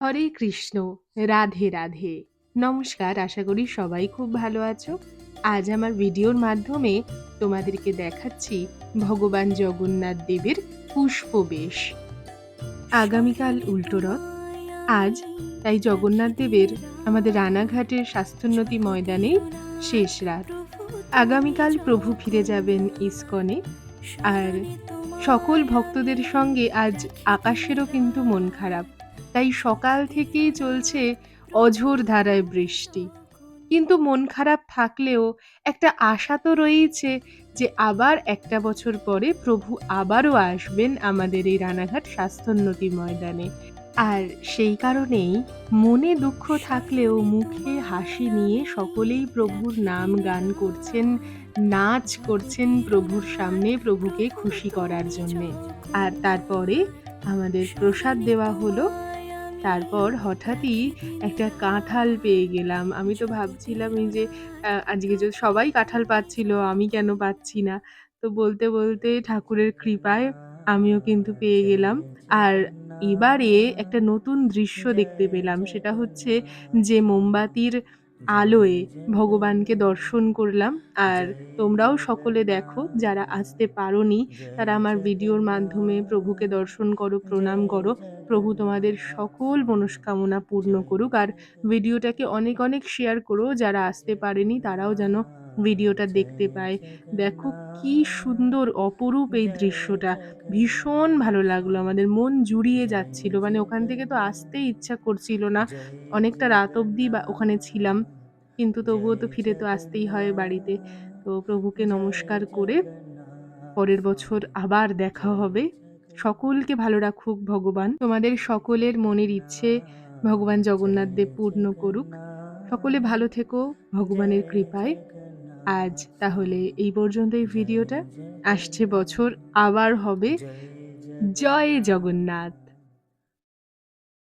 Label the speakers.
Speaker 1: হরে কৃষ্ণ, রাধে রাধে। নমস্কার, আশা করি সবাই খুব ভালো আছো। আজ আমার ভিডিওর মাধ্যমে তোমাদেরকে দেখাচ্ছি ভগবান জগন্নাথ দেবের পুষ্পবেশ। আগামীকাল উল্টো রথ। আজ তাই জগন্নাথ দেবের আমাদের রানাঘাটের স্বাস্থ্যোন্নতি ময়দানে শেষ রাত। আগামীকাল প্রভু ফিরে যাবেন ইসকনে। আর সকল ভক্তদের সঙ্গে আজ আকাশেরও কিন্তু মন খারাপ। তাই সকাল থেকেই চলছে অঝোর ধারায় বৃষ্টি। কিন্তু মন খারাপ থাকলেও একটা আশা তো রয়েইছে যে আবার একটা বছর পরে প্রভু আবারও আসবেন আমাদের এই রানাঘাট স্বাস্থ্যোন্নতি ময়দানে। আর সেই কারণেই মনে দুঃখ থাকলেও মুখে হাসি নিয়ে সকলেই প্রভুর নাম গান করছেন, নাচ করছেন প্রভুর সামনে প্রভুকে খুশি করার জন্যে। আর তারপরে আমাদের প্রসাদ দেওয়া হলো। তারপর হঠাৎই একটা কাঁঠাল পেয়ে গেলাম। আমি তো ভাবছিলাম এই যে আজকে যে সবাই কাঁঠাল পাচ্ছিল, আমি কেন পাচ্ছি না? তো বলতে, বলতে ঠাকুরের কৃপায় আমিও কিন্তু পেয়ে গেলাম। আর এবারে একটা নতুন দৃশ্য দেখতে পেলাম। সেটা হচ্ছে যে মোমবাতির আলোয় ভগবানকে দর্শন করলাম। আর তোমরাও সকলে দেখো, যারা আসতে পারোনি তারা আমার ভিডিওর মাধ্যমে প্রভুকে দর্শন করো, প্রণাম করো। প্রভু তোমাদের সকল মনস্কামনা পূর্ণ করুক। আর ভিডিওটাকে অনেক, অনেক শেয়ার করো। যারা আসতে পারেনি তারাও যেন ভিডিওটা দেখতে পায়। দেখো কি সুন্দর অপরূপ এই দৃশ্যটা। ভীষণ ভালো লাগলো আমাদের। মন জুড়িয়ে যাচ্ছিল। মানে ওখান থেকে তো আসতেই ইচ্ছা করছিল না। অনেকটা রাত অবধি বা ওখানে ছিলাম। কিন্তু তবুও তো ফিরে তো আসতেই হয় বাড়িতে। তো প্রভুকে নমস্কার করে পরের বছর আবার দেখা হবে। সকলকে ভালো রাখুক ভগবান। তোমাদের সকলের মনের ইচ্ছে ভগবান জগন্নাথ দেব পূর্ণ করুক। সকলে ভালো থেকো ভগবানের কৃপায়। আজ তাহলে এই পর্যন্তই ভিডিওটা। আসছে বছর আবার হবে। জয় জগন্নাথ।